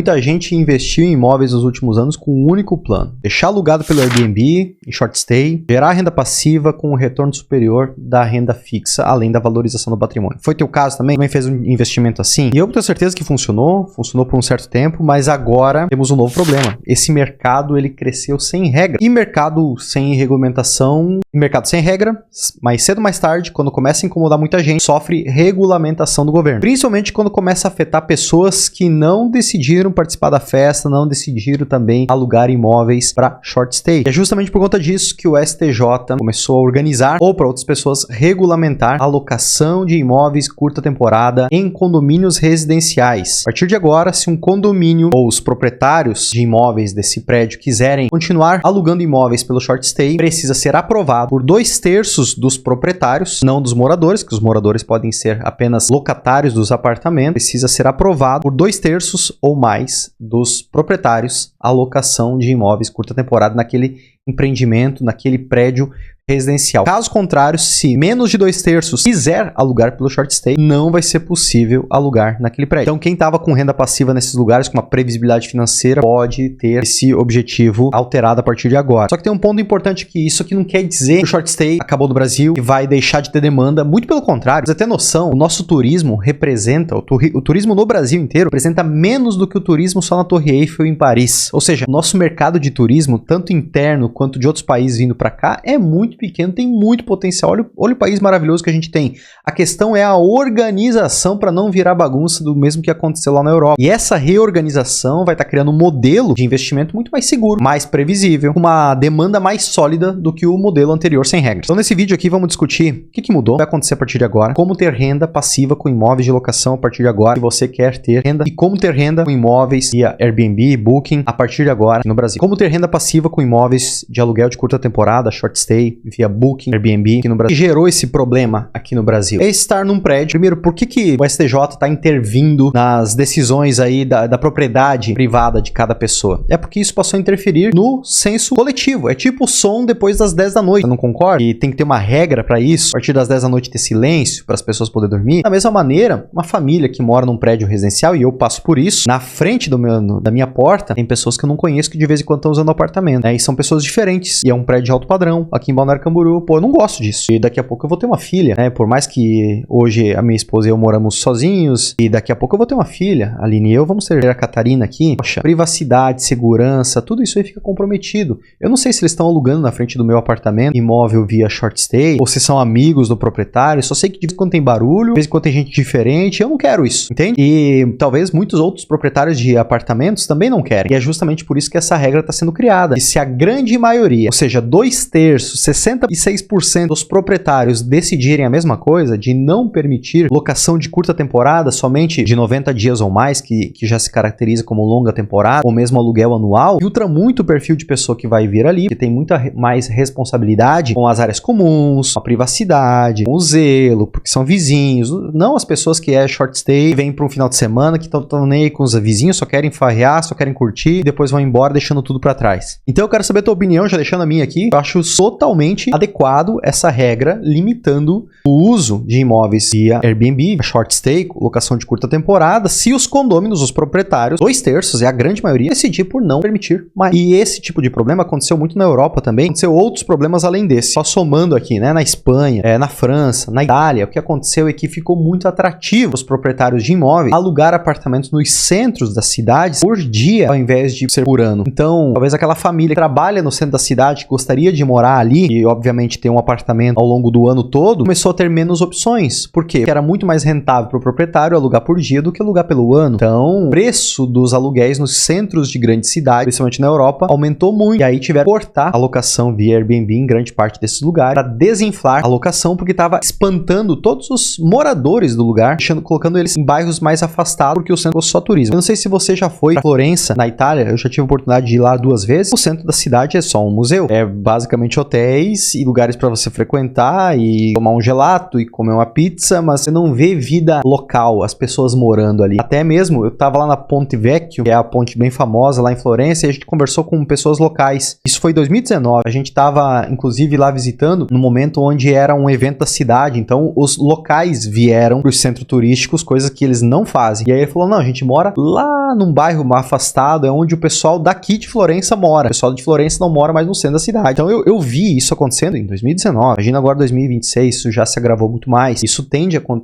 Muita gente investiu em imóveis nos últimos anos com um único plano: deixar alugado pelo Airbnb, em short stay, gerar renda passiva com um retorno superior da renda fixa, além da valorização do patrimônio. Foi teu caso também? Também fez um investimento assim? E eu tenho certeza que funcionou por um certo tempo, mas agora temos um novo problema. Esse mercado, ele cresceu sem regra. E mercado sem regulamentação, mercado sem regra, mais cedo ou mais tarde, quando começa a incomodar muita gente, sofre regulamentação do governo. Principalmente quando começa a afetar pessoas que não decidiram participar da festa, não decidiram também alugar imóveis para short stay. E é justamente por conta disso que o STJ começou a organizar, ou para outras pessoas, regulamentar a alocação de imóveis curta temporada em condomínios residenciais. A partir de agora, se um condomínio ou os proprietários de imóveis desse prédio quiserem continuar alugando imóveis pelo short stay, precisa ser aprovado por 2/3 dos proprietários, não dos moradores, que os moradores podem ser apenas locatários dos apartamentos. Precisa ser aprovado por 2/3 ou mais dos proprietários a alocação de imóveis curta temporada naquele empreendimento, naquele prédio residencial. Caso contrário, se menos de 2/3 quiser alugar pelo short stay, não vai ser possível alugar naquele prédio. Então, quem estava com renda passiva nesses lugares, com uma previsibilidade financeira, pode ter esse objetivo alterado a partir de agora. Só que tem um ponto importante, que isso aqui não quer dizer que o short stay acabou no Brasil e vai deixar de ter demanda. Muito pelo contrário. Pra você ter noção, o nosso turismo representa, o turismo no Brasil inteiro representa menos do que o turismo só na Torre Eiffel em Paris. Ou seja, o nosso mercado de turismo, tanto interno quanto de outros países vindo para cá, é muito pequeno, tem muito potencial. Olha o país maravilhoso que a gente tem. A questão é a organização para não virar bagunça do mesmo que aconteceu lá na Europa. E essa reorganização vai estar criando um modelo de investimento muito mais seguro, mais previsível, uma demanda mais sólida do que o modelo anterior sem regras. Então, nesse vídeo aqui, vamos discutir o que mudou, o que vai acontecer a partir de agora, como ter renda passiva com imóveis de locação a partir de agora, se você quer ter renda, e como ter renda com imóveis via Airbnb, Booking, a partir de agora no Brasil. Como ter renda passiva com imóveis de aluguel de curta temporada, short stay, via Booking, Airbnb aqui no Brasil. O que gerou esse problema aqui no Brasil é estar num prédio. Primeiro, por que o STJ está intervindo nas decisões aí da propriedade privada de cada pessoa? É porque isso passou a interferir no senso coletivo. É tipo o som depois das 10 da noite. Você não concorda? E tem que ter uma regra para isso. A partir das 10 da noite ter silêncio para as pessoas poderem dormir. Da mesma maneira, uma família que mora num prédio residencial, e eu passo por isso, na frente da minha porta, tem pessoas que eu não conheço que de vez em quando estão usando o apartamento, né? E são pessoas diferentes. E é um prédio de alto padrão. Aqui em Balneário Camboriú, pô, eu não gosto disso. E daqui a pouco eu vou ter uma filha, né? Por mais que hoje a minha esposa e eu moramos sozinhos, e daqui a pouco eu vou ter uma filha. A Aline e eu vamos ter a Catarina aqui. Poxa, privacidade, segurança, tudo isso aí fica comprometido. Eu não sei se eles estão alugando na frente do meu apartamento, imóvel via short stay, ou se são amigos do proprietário. Só sei que de vez em quando tem barulho, de vez em quando tem gente diferente. Eu não quero isso, entende? E talvez muitos outros proprietários de apartamentos também não querem. E é justamente por isso que essa regra está sendo criada. E se a grande maioria, ou seja, 2/3, 66% dos proprietários decidirem a mesma coisa, de não permitir locação de curta temporada, somente de 90 dias ou mais, que já se caracteriza como longa temporada, ou mesmo aluguel anual, filtra muito o perfil de pessoa que vai vir ali, que tem muita mais responsabilidade com as áreas comuns, com a privacidade, com o zelo, porque são vizinhos, não as pessoas que é short stay, vêm para um final de semana, que estão nem aí com os vizinhos, só querem farrear, só querem curtir, e depois vão embora deixando tudo para trás. Então eu quero saber a tua opinião, já deixando a minha aqui. Eu acho totalmente adequado essa regra, limitando o uso de imóveis via Airbnb, short stay, locação de curta temporada, se os condôminos, os proprietários, 2/3, é a grande maioria, decidir por não permitir mais. E esse tipo de problema aconteceu muito na Europa também, aconteceu outros problemas além desse. Só somando aqui, né, na Espanha, na França, na Itália, o que aconteceu é que ficou muito atrativo os proprietários de imóveis alugar apartamentos nos centros das cidades por dia, ao invés de ser por ano. Então, talvez aquela família que trabalha no centro da cidade, que gostaria de morar ali, e obviamente ter um apartamento ao longo do ano todo, começou a ter menos opções. Por quê? Porque era muito mais rentável para o proprietário alugar por dia do que alugar pelo ano. Então, o preço dos aluguéis nos centros de grandes cidades, principalmente na Europa, aumentou muito. E aí tiveram que cortar a locação via Airbnb em grande parte desses lugares para desinflar a locação, porque estava espantando todos os moradores do lugar, colocando eles em bairros mais afastados, porque o centro fosse só turismo. Eu não sei se você já foi a Florença, na Itália, eu já tive a oportunidade de ir lá 2 vezes. O centro da cidade é só um museu. É basicamente hotéis e lugares para você frequentar e tomar um gelato e comer uma pizza, mas você não vê vida local, as pessoas morando ali. Até mesmo, eu tava lá na Ponte Vecchio, que é a ponte bem famosa lá em Florença, e a gente conversou com pessoas locais. Isso foi em 2019. A gente tava, inclusive, lá visitando no momento onde era um evento da cidade, então os locais vieram pros centros turísticos, coisas que eles não fazem. E aí ele falou, não, a gente mora lá num bairro afastado, é onde o pessoal daqui de Florença mora. O pessoal de Florença não mora mais no centro da cidade. Então eu vi isso acontecendo em 2019. Imagina agora 2026, isso já se agravou muito mais. Isso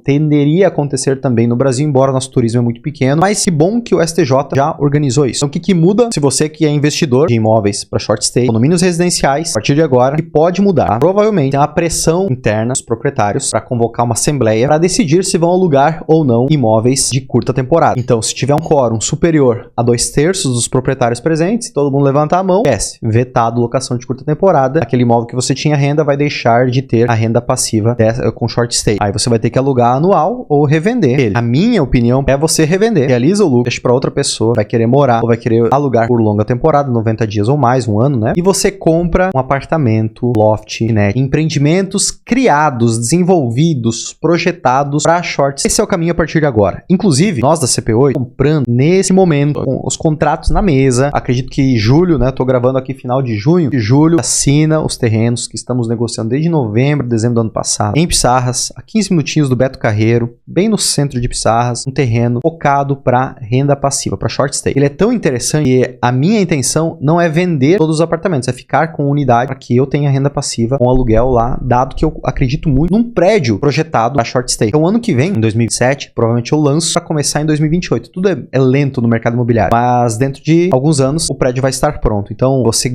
tenderia a acontecer também no Brasil, embora nosso turismo é muito pequeno. Mas que bom que o STJ já organizou isso. Então o que muda se você que é investidor de imóveis para short stay, condomínios residenciais, a partir de agora, que pode mudar. Provavelmente tem uma pressão interna dos proprietários para convocar uma assembleia para decidir se vão alugar ou não imóveis de curta temporada. Então, se tiver um quórum superior a 2/3 dos proprietários presentes, todo mundo levantar a mão, vetado locação de curta temporada, aquele imóvel que você tinha renda vai deixar de ter a renda passiva com short stay. Aí você vai ter que alugar anual ou revender ele. A minha opinião é você revender. Realiza o lucro, deixa para outra pessoa, vai querer morar ou vai querer alugar por longa temporada, 90 dias ou mais, um ano, né? E você compra um apartamento, loft, né? Empreendimentos criados, desenvolvidos, projetados para short stay. Esse é o caminho a partir de agora. Inclusive, nós da CP8 comprando nesse momento, com os contratos na mesa. Acredito que julho, né? Tô gravando aqui final de junho. De julho, assina os terrenos que estamos negociando desde novembro, dezembro do ano passado. Em Pissarras, a 15 minutinhos do Beto Carreiro, bem no centro de Pissarras, um terreno focado para renda passiva, para short stay. Ele é tão interessante que a minha intenção não é vender todos os apartamentos, é ficar com unidade para que eu tenha renda passiva com aluguel lá, dado que eu acredito muito num prédio projetado para short stay. Então, ano que vem, em 2027, provavelmente eu lanço para começar em 2028. Tudo é lento no mercado imobiliário, mas dentro de alguns anos o prédio vai estar pronto. Então, você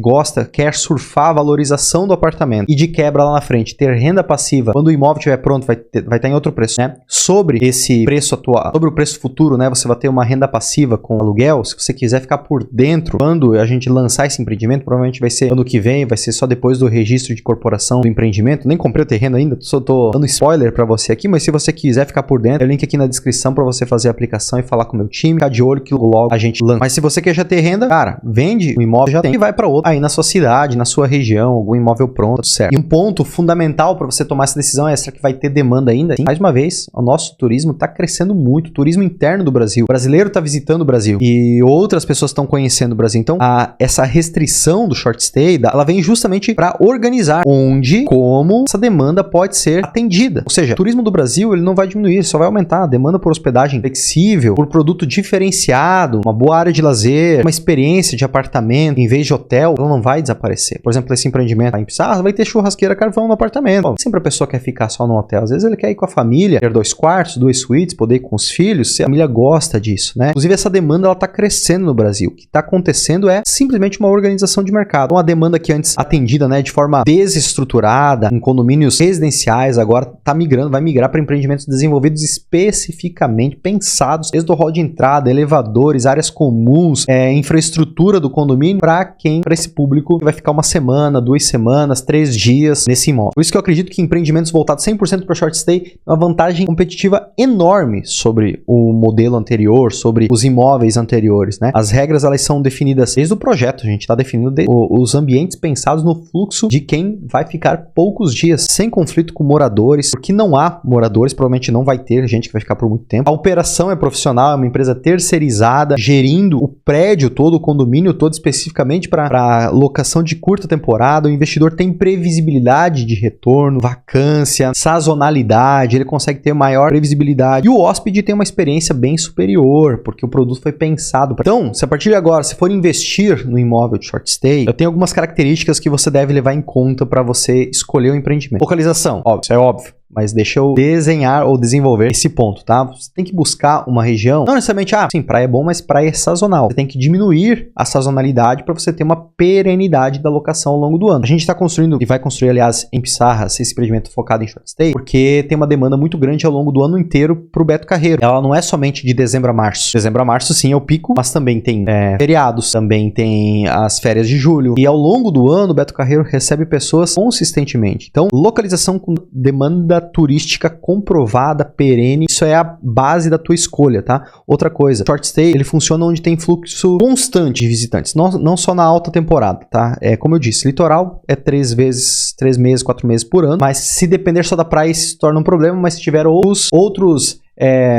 quer surfar a valorização do apartamento e de quebra lá na frente, ter renda passiva, quando o imóvel estiver pronto, vai estar em outro preço, né? Sobre esse preço atual, sobre o preço futuro, né? Você vai ter uma renda passiva com aluguel. Se você quiser ficar por dentro, quando a gente lançar esse empreendimento, provavelmente vai ser ano que vem, vai ser só depois do registro de corporação do empreendimento. Nem comprei o terreno ainda, só tô dando spoiler para você aqui, mas se você quiser ficar por dentro, tem o link aqui na descrição para você fazer a aplicação e falar com o meu time, ficar de olho que logo a gente lança. Mas se você quer já ter renda, cara, vende o imóvel já tem e vai para outro, aí na sua cidade, na sua região, algum imóvel pronto, certo? E um ponto fundamental para você tomar essa decisão é que vai ter demanda ainda. Sim, mais uma vez, o nosso turismo está crescendo muito, o turismo interno do Brasil. O brasileiro está visitando o Brasil e outras pessoas estão conhecendo o Brasil. Então, essa restrição do short stay, ela vem justamente para organizar como essa demanda pode ser atendida. Ou seja, o turismo do Brasil ele não vai diminuir, só vai aumentar. A demanda por hospedagem flexível, por produto diferenciado, uma boa área de lazer, uma experiência de apartamento em vez de hotel, ela não vai desaparecer. Por exemplo, esse empreendimento em Pissarras vai ter churrasqueira carvão no apartamento. Bom, sempre a pessoa quer ficar só no hotel. Às vezes ele quer ir com a família, ter 2 quartos, 2 suítes, poder ir com os filhos. Se a família gosta disso, né? Inclusive, essa demanda ela tá crescendo no Brasil. O que está acontecendo é simplesmente uma organização de mercado. Uma demanda que antes atendida, né, de forma desestruturada, em condomínios residenciais, agora vai migrar para empreendimentos desenvolvidos especificamente, pensados desde o hall de entrada, elevadores, áreas comuns, infraestrutura do condomínio, para esse público que vai ficar uma semana, 2 semanas, 3 dias nesse imóvel. Por isso que eu acredito que empreendimentos voltados 100% para short stay é uma vantagem competitiva enorme sobre o modelo anterior, sobre os imóveis anteriores, né? As regras elas são definidas desde o projeto, a gente está definindo os ambientes pensados no fluxo de quem vai ficar poucos dias, sem conflito com moradores, porque não há moradores, provavelmente não vai ter gente que vai ficar por muito tempo. A operação é profissional, é uma empresa terceirizada, gerindo o prédio todo, o condomínio todo, especificamente para locação de curta temporada. O investidor tem previsibilidade de retorno, vacância, sazonalidade, ele consegue ter maior previsibilidade. E o hóspede tem uma experiência bem superior, porque o produto foi pensado para... Então, se a partir de agora você for investir no imóvel de short stay, eu tenho algumas características que você deve levar em conta para você escolher o empreendimento. Localização, óbvio, isso é óbvio. Mas deixa eu desenhar ou desenvolver esse ponto, tá? Você tem que buscar uma região, não necessariamente, sim, praia é bom, mas praia é sazonal. Você tem que diminuir a sazonalidade para você ter uma perenidade da locação ao longo do ano. A gente está construindo, e vai construir, aliás, em Pissarras, esse empreendimento focado em short stay, porque tem uma demanda muito grande ao longo do ano inteiro para o Beto Carreiro. Ela não é somente de dezembro a março. Dezembro a março, sim, é o pico, mas também tem feriados, também tem as férias de julho. E ao longo do ano, o Beto Carreiro recebe pessoas consistentemente. Então, localização com demanda turística comprovada, perene. Isso é a base da tua escolha, tá? Outra coisa, short stay, ele funciona onde tem fluxo constante de visitantes, não só na alta temporada, tá? Como eu disse, litoral é 3 meses, 4 meses por ano, mas se depender só da praia, isso se torna um problema, mas se tiver outros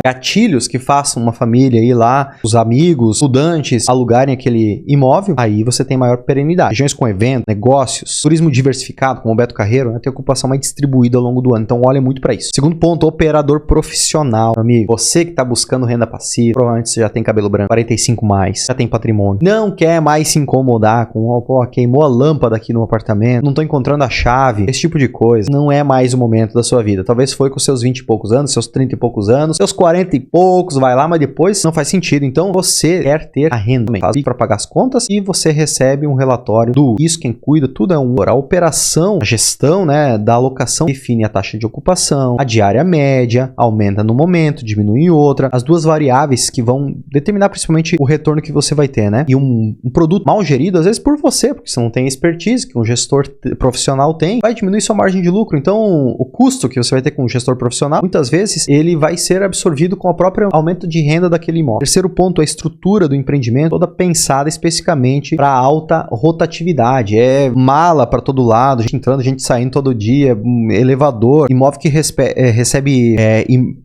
gatilhos que façam uma família ir lá, os amigos, estudantes alugarem aquele imóvel, aí você tem maior perenidade. Regiões com eventos, negócios, turismo diversificado, como o Beto Carreiro, né, tem ocupação mais distribuída ao longo do ano, então olha muito para isso. Segundo ponto, operador profissional. Amigo, você que está buscando renda passiva, provavelmente você já tem cabelo branco, 45 mais, já tem patrimônio, não quer mais se incomodar com, queimou a lâmpada aqui no apartamento, não tô encontrando a chave, esse tipo de coisa, não é mais o momento da sua vida. Talvez foi com seus 20 e poucos anos, seus 30 e poucos anos, seus 40 e poucos, vai lá, mas depois não faz sentido. Então você quer ter a renda para pagar as contas e você recebe um relatório do isso, quem cuida, tudo é a operação, a gestão, né, da alocação define a taxa de ocupação, a diária média, aumenta no momento, diminui em outra, as duas variáveis que vão determinar principalmente o retorno que você vai ter, né? E um produto mal gerido, às vezes por você, porque você não tem expertise que um gestor profissional tem, vai diminuir sua margem de lucro. Então o custo que você vai ter com um gestor profissional, muitas vezes ele vai ser absorvido com o próprio aumento de renda daquele imóvel. Terceiro ponto, a estrutura do empreendimento toda pensada especificamente para alta rotatividade. É mala para todo lado, gente entrando, gente saindo todo dia, elevador, imóvel que recebe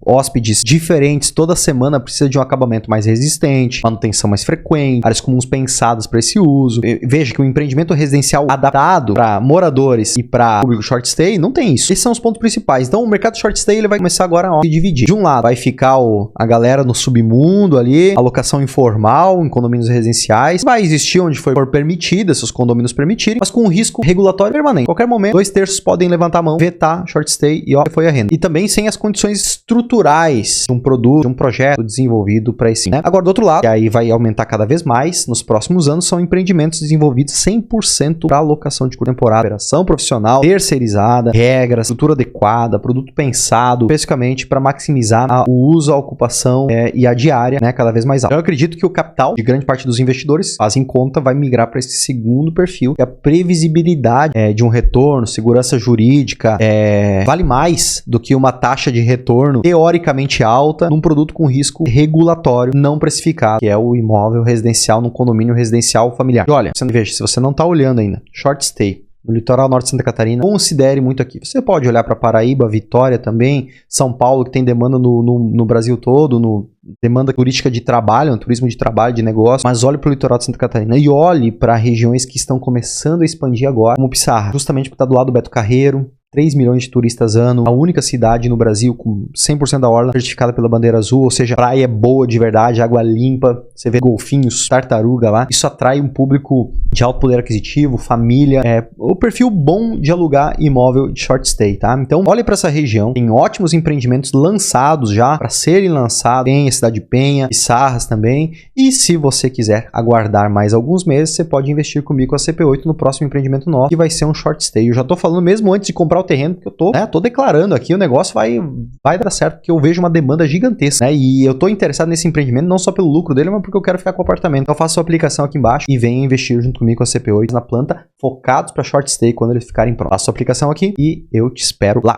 hóspedes diferentes toda semana, precisa de um acabamento mais resistente, manutenção mais frequente, áreas comuns pensadas para esse uso. Veja que o empreendimento residencial adaptado para moradores e para público short stay não tem isso. Esses são os pontos principais. Então o mercado short stay ele vai começar agora a se dividir. De um lado vai ficar a galera no submundo ali, alocação informal em condomínios residenciais. Vai existir onde for permitida, se os condomínios permitirem, mas com um risco regulatório permanente. Em qualquer momento, 2/3 podem levantar a mão, vetar short stay e foi a renda. E também sem as condições estruturais de um produto, de um projeto desenvolvido para esse, né? Agora, do outro lado, que aí vai aumentar cada vez mais nos próximos anos, são empreendimentos desenvolvidos 100% para alocação de temporada, operação profissional, terceirizada, regras, estrutura adequada, produto pensado especificamente para maximizar o uso, a ocupação e a diária, né, cada vez mais alta. Eu acredito que o capital de grande parte dos investidores fazem conta, vai migrar para esse segundo perfil, que a previsibilidade de um retorno, segurança jurídica, vale mais do que uma taxa de retorno teoricamente alta num produto com risco regulatório não precificado, que é o imóvel residencial num condomínio residencial familiar. E olha, veja, se você não está olhando ainda, short stay, no litoral norte de Santa Catarina, considere muito aqui. Você pode olhar para Paraíba, Vitória também, São Paulo, que tem demanda no Brasil todo, demanda turística de trabalho, turismo de trabalho, de negócio, mas olhe para o litoral de Santa Catarina e olhe para regiões que estão começando a expandir agora, como Pissarra, justamente porque está do lado do Beto Carreiro, 3 milhões de turistas ano, a única cidade no Brasil com 100% da orla certificada pela bandeira azul, ou seja, praia boa de verdade, água limpa, você vê golfinhos, tartaruga lá, isso atrai um público de alto poder aquisitivo, família, o perfil bom de alugar imóvel de short stay, tá? Então, olhe para essa região, tem ótimos empreendimentos lançados já, para serem lançados, tem a cidade de Penha, Pissarras também, e se você quiser aguardar mais alguns meses, você pode investir comigo a CP8 no próximo empreendimento nosso, que vai ser um short stay. Eu já tô falando mesmo antes de comprar o terreno, porque eu tô declarando aqui, o negócio vai dar certo, porque eu vejo uma demanda gigantesca, né? E eu tô interessado nesse empreendimento não só pelo lucro dele, mas porque eu quero ficar com o apartamento. Então faça sua aplicação aqui embaixo e venha investir junto comigo com a CP8 na planta, focados para short stay quando eles ficarem prontos. Faça sua aplicação aqui e eu te espero lá.